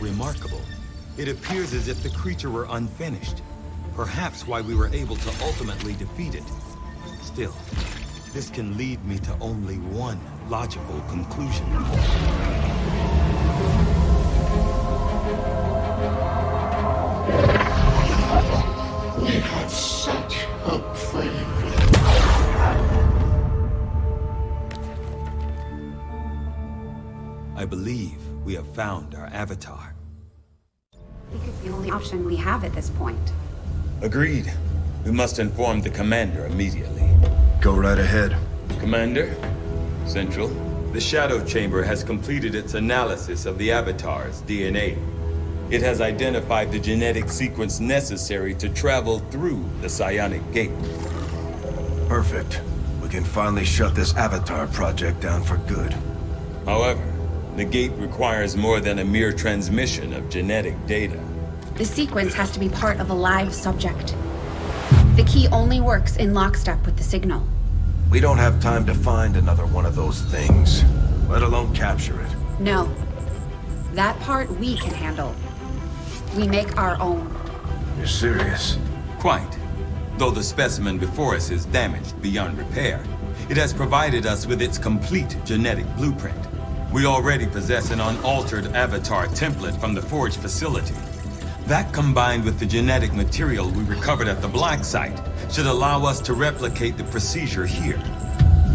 remarkable. It appears as if the creature were unfinished. Perhaps why we were able to ultimately defeat it. Still, this can lead me to only one logical conclusion. We had such hope for you. I believe we have found our avatar. I think it's the only option we have at this point. Agreed. We must inform the commander immediately. Go right ahead. Commander, Central, the Shadow Chamber has completed its analysis of the Avatar's DNA. It has identified the genetic sequence necessary to travel through the Psionic Gate. Perfect. We can finally shut this Avatar project down for good. However, the gate requires more than a mere transmission of genetic data. The sequence has to be part of a live subject. The key only works in lockstep with the signal. We don't have time to find another one of those things, let alone capture it. No. That part we can handle. We make our own. You're serious? Quite. Though the specimen before us is damaged beyond repair, it has provided us with its complete genetic blueprint. We already possess an unaltered avatar template from the Forge facility. That, combined with the genetic material we recovered at the Black Site, should allow us to replicate the procedure here.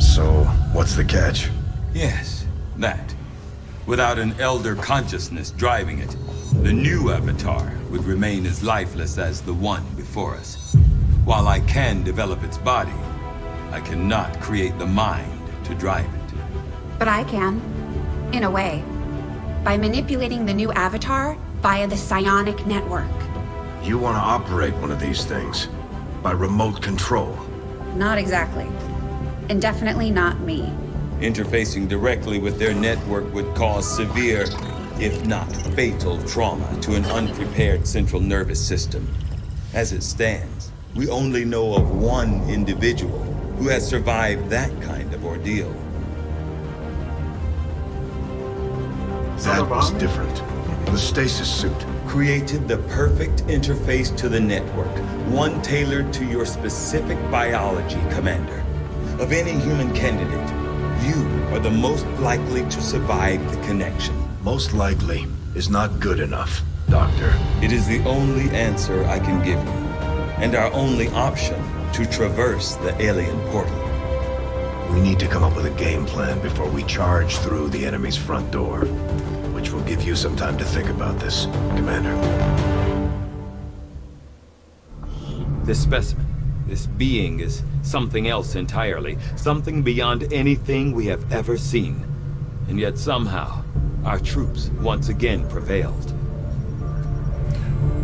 So, what's the catch? Yes, that. Without an elder consciousness driving it, the new avatar would remain as lifeless as the one before us. While I can develop its body, I cannot create the mind to drive it. But I can. In a way. By manipulating the new avatar via the psionic network. You want to operate one of these things? By remote control? Not exactly. And definitely not me. Interfacing directly with their network would cause severe, if not fatal, trauma to an unprepared central nervous system. As it stands, we only know of one individual who has survived that kind of ordeal. That was different. The stasis suit. Created the perfect interface to the network, one tailored to your specific biology, Commander. Of any human candidate, you are the most likely to survive the connection. Most likely is not good enough, Doctor. It is the only answer I can give you, and our only option to traverse the alien portal. We need to come up with a game plan before we charge through the enemy's front door. Which will give you some time to think about this, Commander. This specimen, this being is something else entirely. Something beyond anything we have ever seen. And yet somehow, our troops once again prevailed.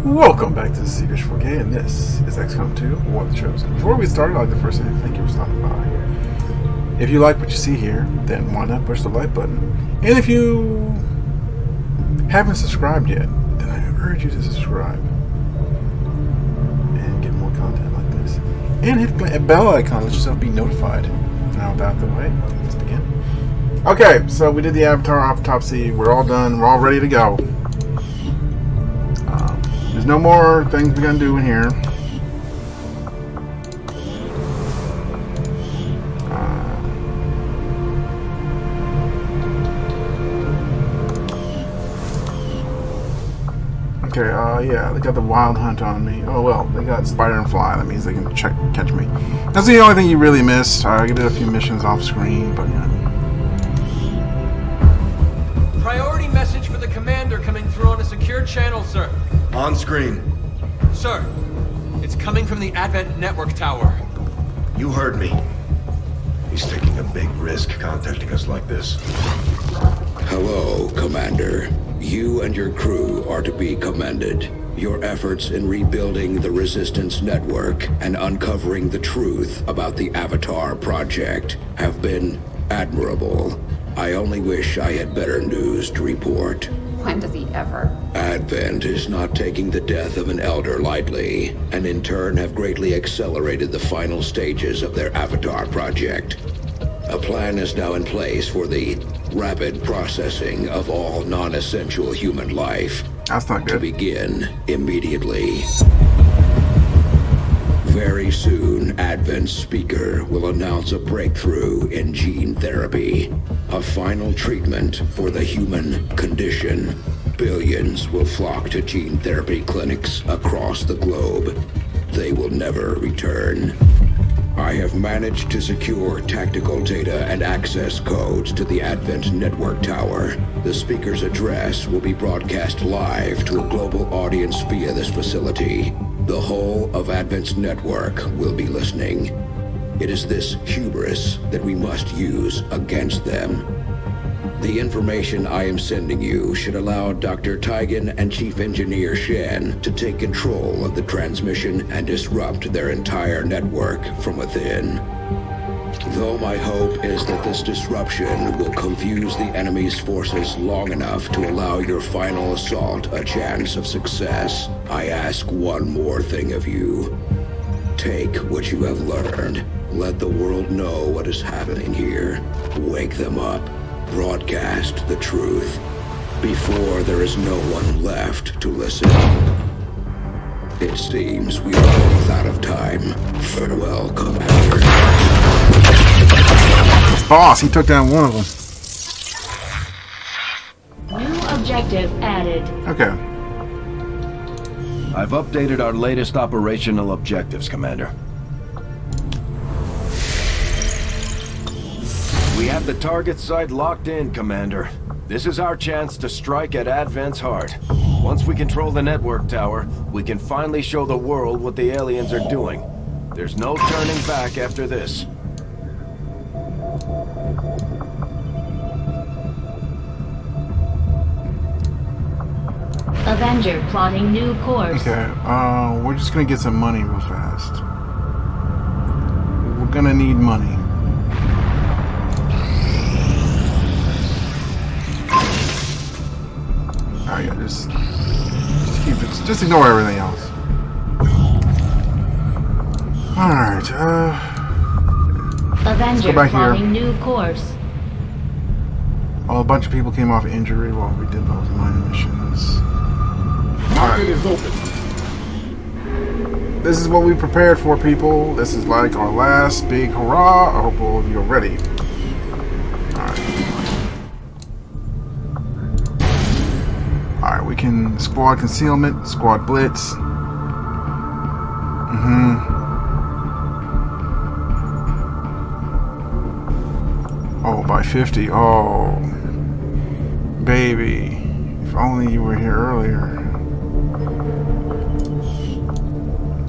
Welcome back to the Secret Forgay, and this is XCOM 2, War of the Chosen. Before we start, I'd like to first say thank you for stopping by. If you like what you see here, then why not push the like button? And if you haven't subscribed yet, then I urge you to subscribe and get more content like this. And hit the bell icon, let yourself be notified. Now, without the way, let's begin. Okay, so we did the Avatar autopsy. We're all done. We're all ready to go. There's no more things we gotta do in here. Okay, yeah, they got the wild hunt on me. Oh well, they got spider and fly. That means they can catch me. That's the only thing you really missed. I did a few missions off screen, but yeah. Priority message for the commander coming through on a secure channel, sir. On screen. Sir, it's coming from the Advent Network Tower. You heard me. He's taking a big risk contacting us like this. Hello, Commander. You and your crew are to be commended. Your efforts in rebuilding the Resistance Network and uncovering the truth about the Avatar Project have been admirable. I only wish I had better news to report. When does he ever? Advent is not taking the death of an elder lightly, and in turn have greatly accelerated the final stages of their Avatar Project. A plan is now in place for the rapid processing of all non-essential human life. That's not To good. begin immediately. Very soon, Advent's speaker will announce a breakthrough in gene therapy. A final treatment for the human condition. Billions will flock to gene therapy clinics across the globe. They will never return. I have managed to secure tactical data and access codes to the Advent Network Tower. The speaker's address will be broadcast live to a global audience via this facility. The whole of Advent's network will be listening. It is this hubris that we must use against them. The information I am sending you should allow Dr. Tigan and Chief Engineer Shen to take control of the transmission and disrupt their entire network from within. Though my hope is that this disruption will confuse the enemy's forces long enough to allow your final assault a chance of success, I ask one more thing of you. Take what you have learned. Let the world know what is happening here. Wake them up. Broadcast the truth before there is no one left to listen. It seems we are both out of time. Farewell, Commander. Boss, he took down one of them. New objective added. Okay. I've updated our latest operational objectives, Commander. We have the target site locked in, Commander. This is our chance to strike at Advent's heart. Once we control the network tower, we can finally show the world what the aliens are doing. There's no turning back after this. Avenger plotting new course. Okay, we're just gonna get some money real fast. We're gonna need money. Oh yeah, just keep it. Just ignore everything else. All right. Avenger go back here. plotting new course. Well, a bunch of people came off injury while we did those minor missions. Market is open. This is what we prepared for, people. This is like our last big hurrah. I hope all of you are ready. Alright, we can squad concealment, squad blitz. Oh, by 50. Oh, baby. If only you were here earlier.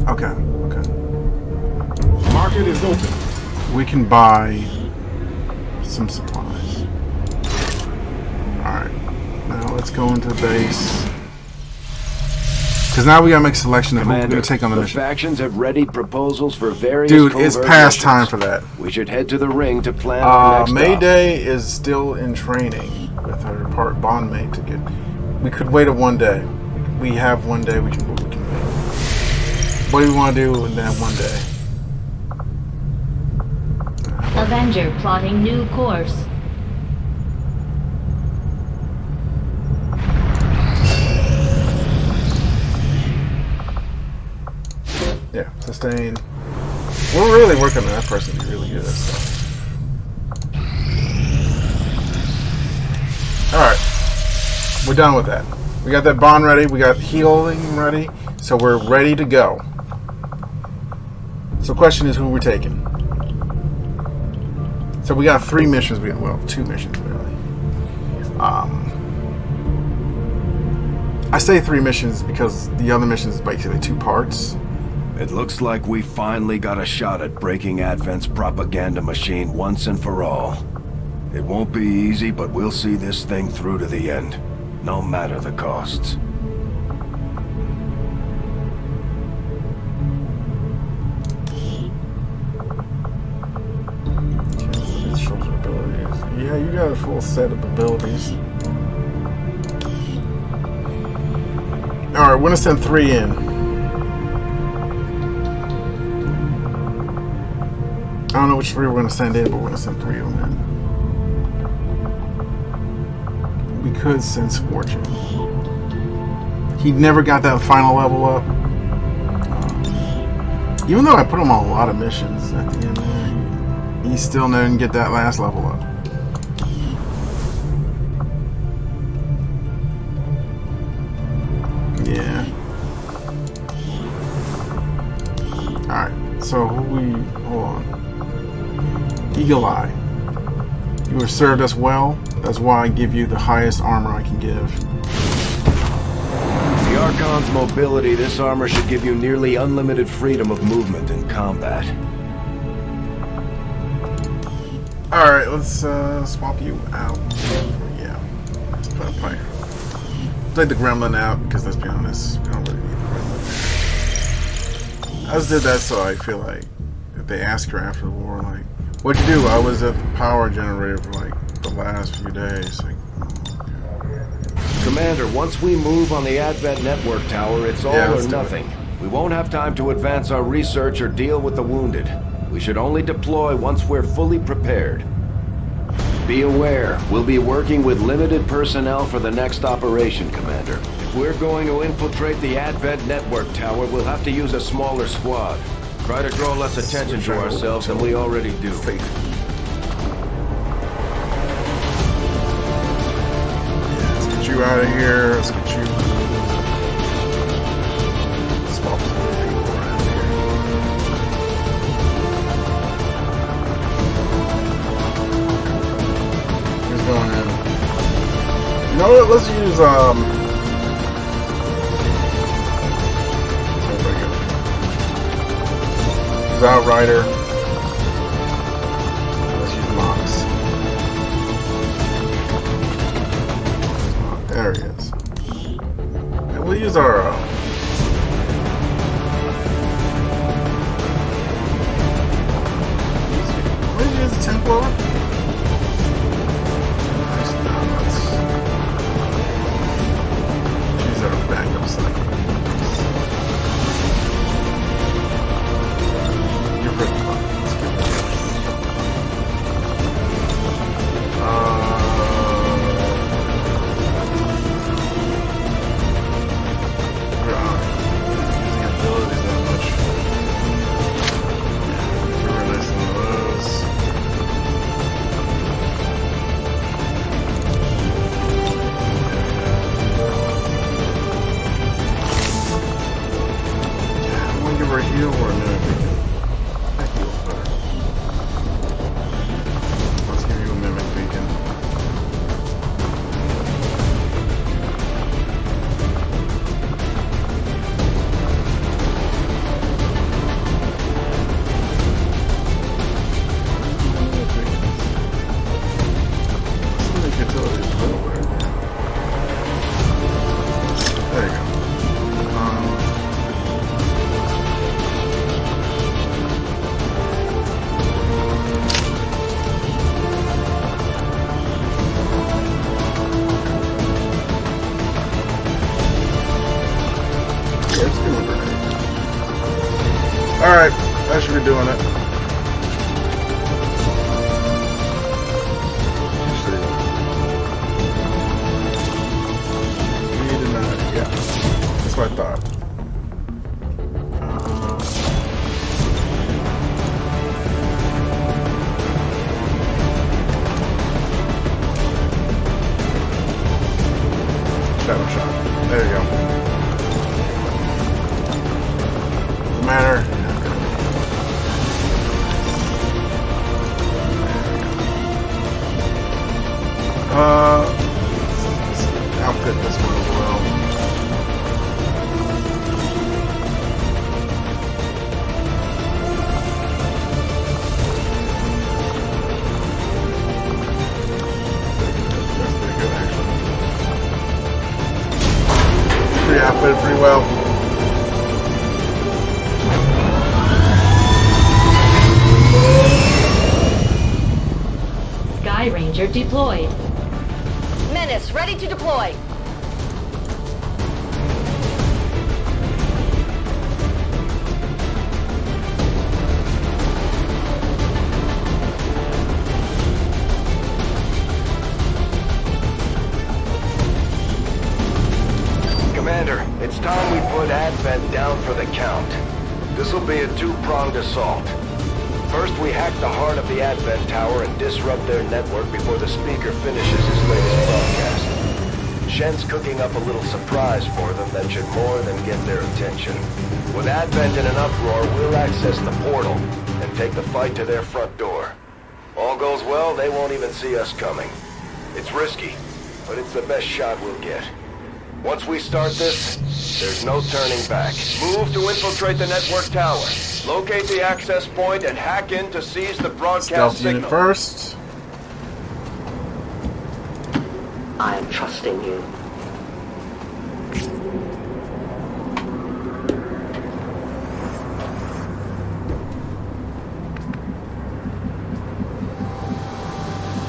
Okay. Market is open. We can buy some supplies. Alright. Now let's go into the base. Because now we gotta make a selection of who we're gonna take on the mission. Factions have readied proposals for various Dude, it's covert past missions. time for that. We should head to the ring to plan our next stop. Mayday is still in training with her bondmate to get. We could wait a one day. We have one day. We can wait. What do we want to do in that one day? Avenger plotting new course. Yeah, sustain. We're really working on that person to be really good at stuff. Alright. We're done with that. We got that bond ready. We got healing ready. So we're ready to go. So the question is who we're taking. So we got 3 missions. Well, 2 missions really. I say 3 missions because the other missions is basically 2 parts. It looks like we finally got a shot at breaking Advent's propaganda machine once and for all. It won't be easy, but we'll see this thing through to the end, no matter the costs. Yeah, you got a full set of abilities. Alright, we're gonna send 3 in. I don't know which 3 we're gonna send in, but we're gonna send 3 of them in. We could send Scorching. He never got that final level up. Even though I put him on a lot of missions at the end there, he still didn't get that last level up. Yeah. Alright, so hold on. Eagle Eye. You have served us well. That's why I give you the highest armor I can give. The Archon's mobility, this armor should give you nearly unlimited freedom of movement in combat. Alright, let's swap you out. Yeah. Let's play. Take the Gremlin out, because let's be honest, we don't really need the Gremlin. I just did that so I feel like if they ask her after the war, like, what'd you do? I was at the power generator for like the last few days. Like, Commander, once we move on the Advent Network Tower, it's all or nothing. We won't have time to advance our research or deal with the wounded. We should only deploy once we're fully prepared. Be aware, we'll be working with limited personnel for the next operation, Commander. If we're going to infiltrate the Advent Network Tower, we'll have to use a smaller squad. Try to draw less attention to ourselves than we already do. You out of here. Let's get you. Swap some people around here. Who's going in? You know what? Let's use Use Outrider. Let's use Mox. There he is. And we'll use our what did you use the Templar? Use our backup cycle. You're pretty fun. Let's get Alright, that should be doing it. Yeah, that's what I thought. Shadow shot. There you go. Doesn't matter. Outfit this one as well. That's pretty good, actually. Pretty outfitted pretty well. Sky Ranger deployed. Menace, ready to deploy. Commander, Commander, it's time we put Advent down for the count. This'll be a two-pronged assault. First, we hack the heart of the Advent Tower and disrupt their network before the speaker finishes his latest broadcast. Shen's cooking up a little surprise for them that should more than get their attention. With Advent in an uproar, we'll access the portal and take the fight to their front door. All goes well, they won't even see us coming. It's risky, but it's the best shot we'll get. Once we start this, there's no turning back. Move to infiltrate the network tower. Locate the access point and hack in to seize the broadcast Stealth signal. unit first. I am trusting you.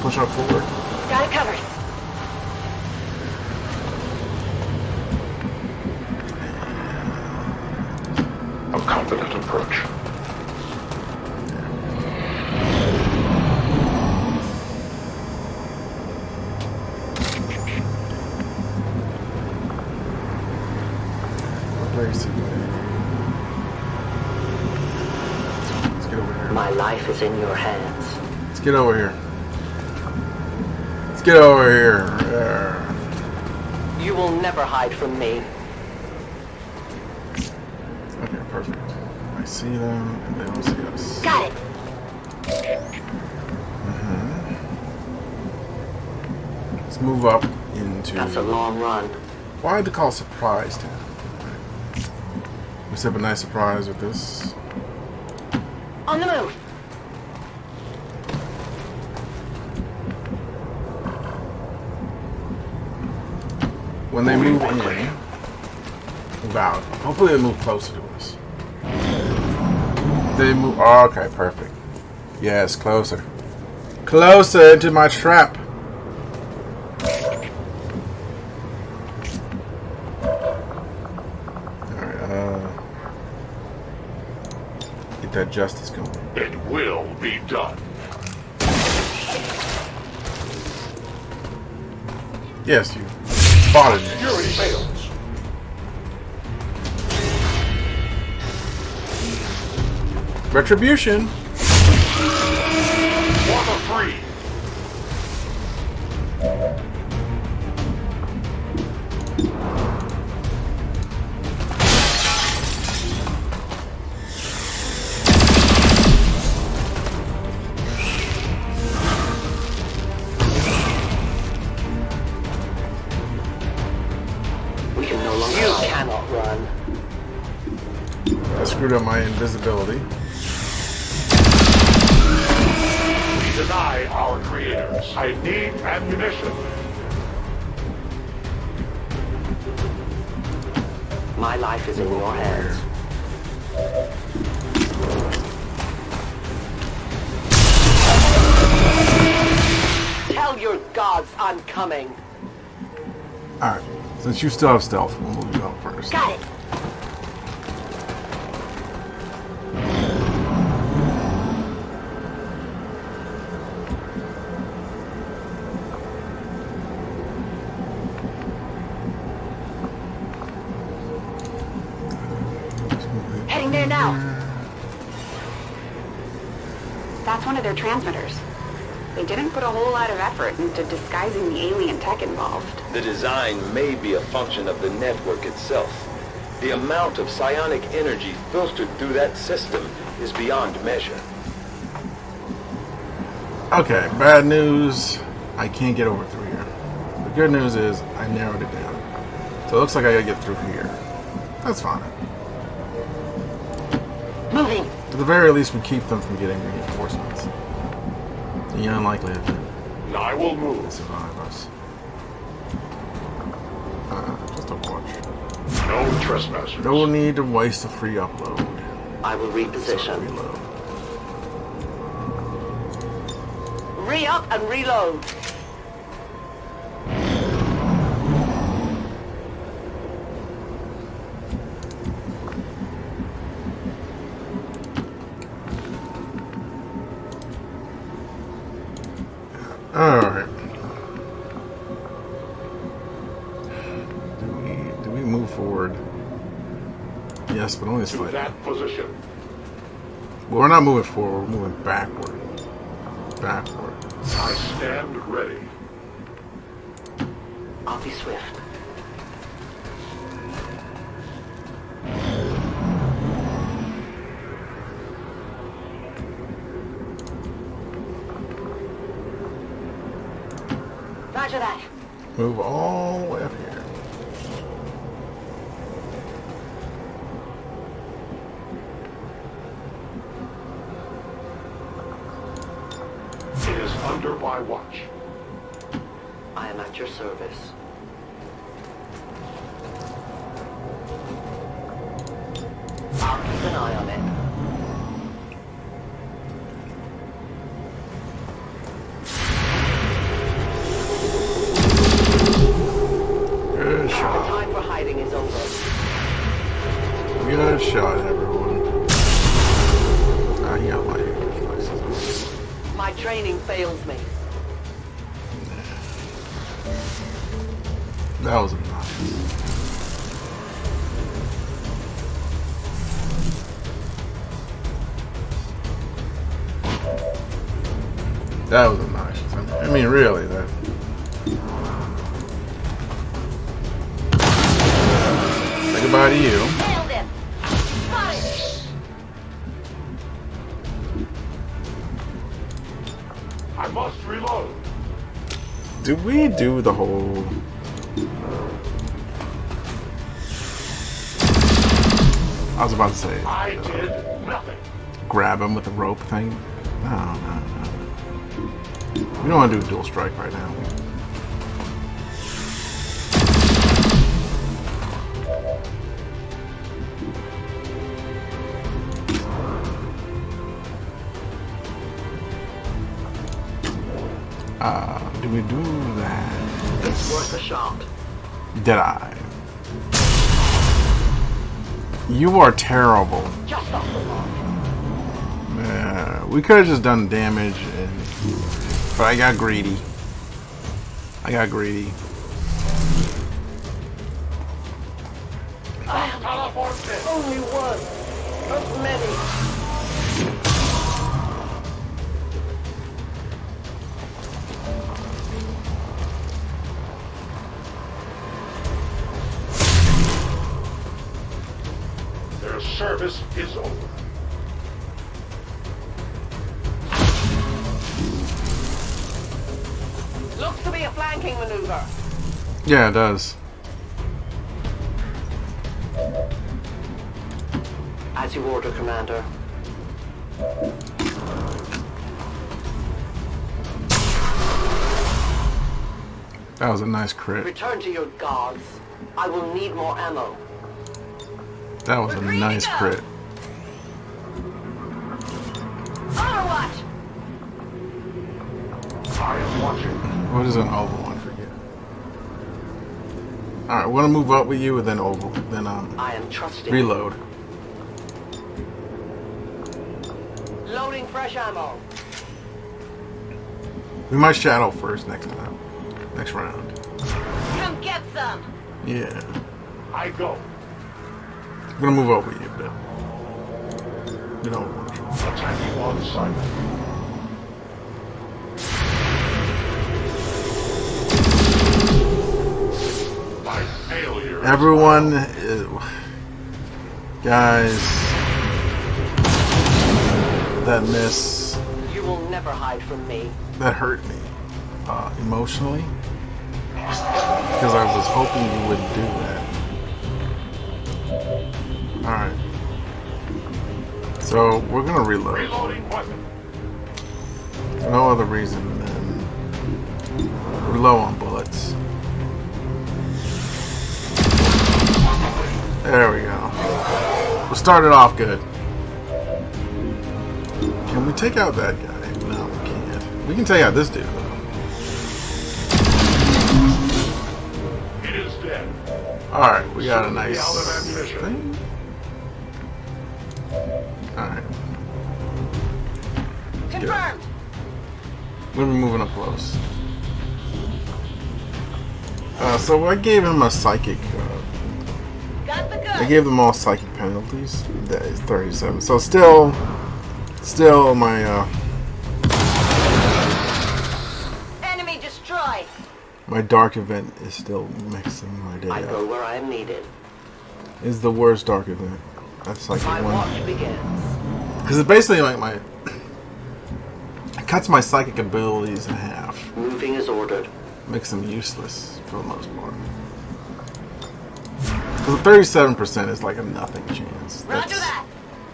Push up forward. Got it covered. A confident approach. Let's get over here. My life is in your hands. Let's get over here. Let's get over here. There. You will never hide from me. Okay, perfect. I see them, and they don't see us. Got it. Let's move up into... That's a long run. Why did they call surprise town? We set up a nice surprise with this. On the move. When they move in, move out. Hopefully they move closer to us. They move. Oh, okay, perfect. Yes, closer. Closer to my trap. Alright, get that justice going. It will be done. Yes, you spotted me. Security fails. Retribution. Water free. We can no longer. You cannot run. I screwed up my invisibility. Deny our creators. I need ammunition. My life is in your hands. Tell your gods I'm coming. Alright, since you still have stealth, we'll move you out first. Got it. Heading there now. That's one of their transmitters. They didn't put a whole lot of effort into disguising the alien tech involved. The design may be a function of the network itself. The amount of psionic energy filtered through that system is beyond measure. Okay, bad news. I can't get over through here. The good news is I narrowed it down. So it looks like I gotta get through here. That's fine. Moving. At the very least, we keep them from getting reinforcements. The unlikelihood that I will move. they survive us. Just Overwatch. No trespassers. No need to waste a free upload. I will reposition. Reload. Re-up and reload. Alright. Do we move forward Yes, but only To slightly. that position. Well, we're not moving forward, we're moving backward. Backward. I stand ready. I'll be swift. Roger that. Move all the way up here. It is under my watch. I am at your service. I'll keep an eye on it. Good The shot. time for hiding is over. Good shot, everyone. Ah, he got lighting reflexes. My training fails me. That was nice. That was a nice. I mean, really, that. Say goodbye to you. Nailed him. Got it. I must reload. Did we do the whole? I was about to say. I did nothing. Grab him with the rope thing. No. We don't want to do a dual strike right now. Do we do that? It's worth a shot. Did I? You are terrible. Just off the mark. We could have just done damage, but I got greedy. Only one of many. Their service is over. Looks to be a flanking maneuver. Yeah, it does. As you order, Commander. That was a nice crit. Return to your gods. I will need more ammo. That was a nice crit. Overwatch! I am watching. What is an Overwatch? Forget. All right, we're gonna move up with you, and then I am trusting. reload. Loading fresh ammo. We might shadow first next time. Next round. Come get some. Yeah. I go. I'm gonna move up with you, but you know. Attacking on sight. My failure. Everyone, guys, that miss, You will never hide from me. that hurt me emotionally, because I was hoping you wouldn't do that. All right, so we're gonna reload. Reloading weapon. No other reason than we're low on bullets. There we go. We started off good. Can we take out that guy? No, we can't. We can take out this dude, though. It is dead. Alright, we got a nice Out of ammunition. thing. Alright. Confirmed. We're moving up close. So I gave him a psychic. Got the I gun. gave them all psychic penalties. That is 37. So still my Enemy destroyed. my dark event is still mixing my day I go up. where I am needed. Is the worst dark event. That's like My one. watch begins. Because it's basically like my. It cuts my psychic abilities in half. Moving as ordered. Makes them useless for the most part. So 37% is like a nothing chance. Roger that.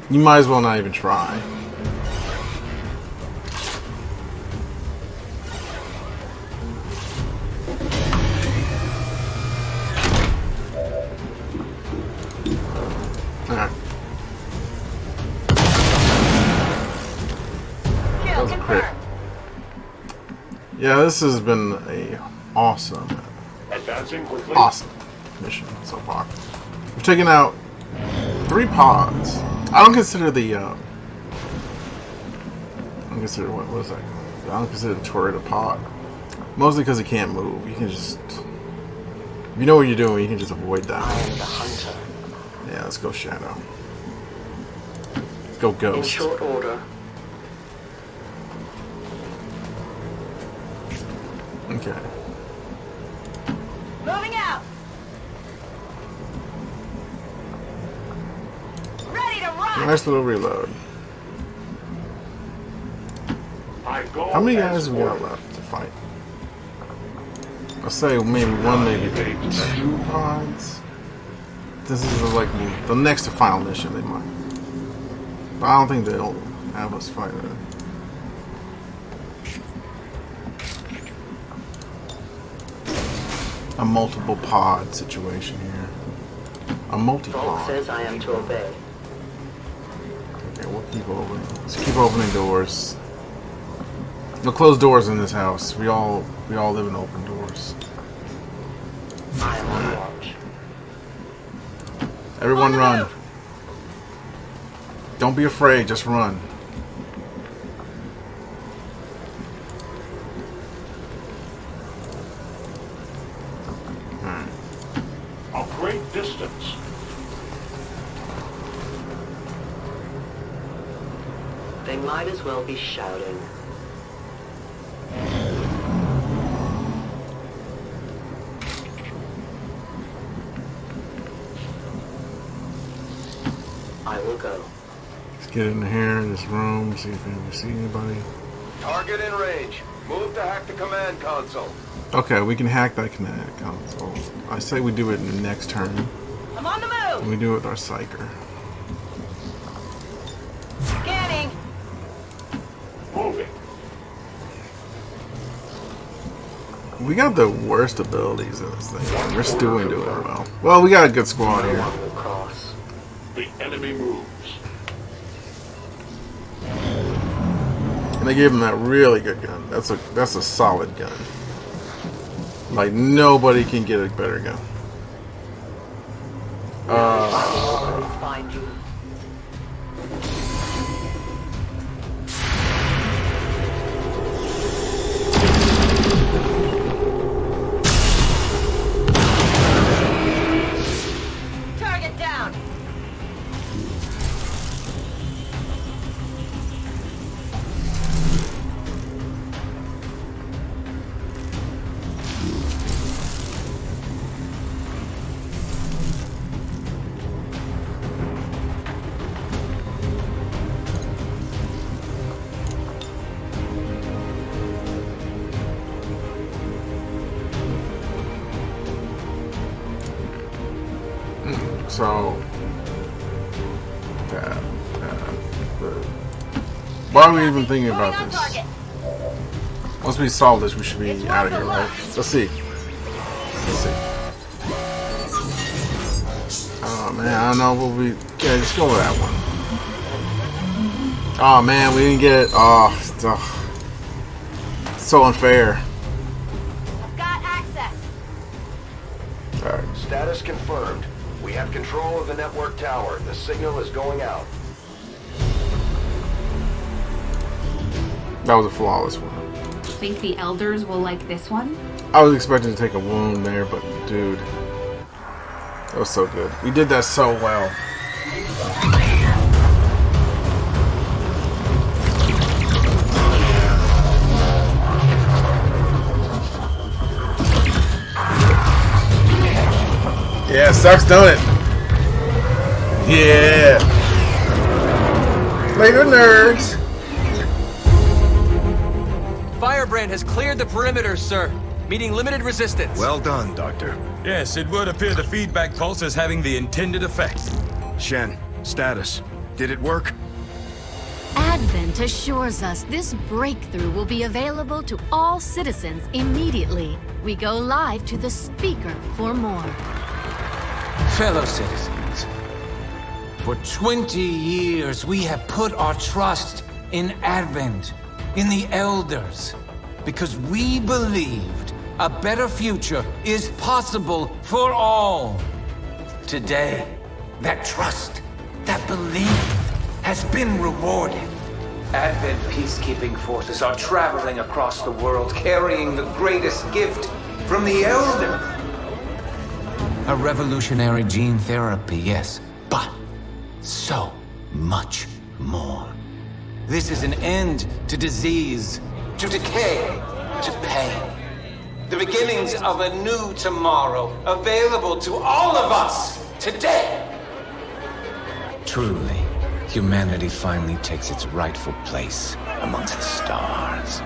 You might as well not even try. Alright. That was a crit. Yeah, this has been a awesome mission so far. We've taken out 3 pods. I don't consider the I don't consider what was that? I don't consider the turret a pod. Mostly because it can't move. You can just, if you know what you're doing, you can just avoid that. I am the hunter. Yeah, let's go Shadow. Let's go Ghost. In short order. Okay. Moving out. Ready to run. Nice little reload. How many guys have we got left to fight? I'll say maybe one, maybe 2 pods. This is like the next to final mission they might. But I don't think they'll have us fight it. A multiple pod situation here. A multi-pod. Vault says I am to obey. Okay, we'll keep opening. Let's keep opening doors. No closed doors in this house. We all live in open doors. I am on watch. Everyone run. Don't be afraid, just run. A great distance. They might as well be shouting. I will go. Let's get in here in this room, see if we ever see anybody. Target in range. Move to hack the command console. Okay, we can hack that command console. I say we do it in the next turn. I'm on the move. And we do it with our Psyker. Scanning. Moving. We got the worst abilities in this thing. We're still doing well. Well, we got a good squad here. Cross. The enemy moves. And they gave him that really good gun. That's a solid gun. Like nobody can get a better gun. Find you. Target down. So, why are we even thinking about this? Once we solve this, we should be out of here, right? Let's see. Let's see. Oh man, I don't know what we. Yeah, just go with that one. Oh man, we didn't get it. Oh, so unfair. I've got access. Alright. Status confirmed. We have control of the network tower. The signal is going out. That was a flawless one. Think the elders will like this one? I was expecting to take a wound there, but dude, That was so good. We did that so well. Yeah, sucks, don't it? Yeah. Later, nerds. Firebrand has cleared the perimeter, sir. Meeting limited resistance. Well done, Doctor. Yes, it would appear the feedback pulse is having the intended effect. Shen, status. Did it work? Advent assures us this breakthrough will be available to all citizens immediately. We go live to the speaker for more. Fellow citizens, for 20 years we have put our trust in Advent, in the Elders, because we believed a better future is possible for all. Today, that trust, that belief has been rewarded. Advent peacekeeping forces are traveling across the world carrying the greatest gift from the Elder. A revolutionary gene therapy, yes, but so much more. This is an end to disease, to decay, to pain. The beginnings of a new tomorrow, available to all of us today. Truly, humanity finally takes its rightful place amongst the stars.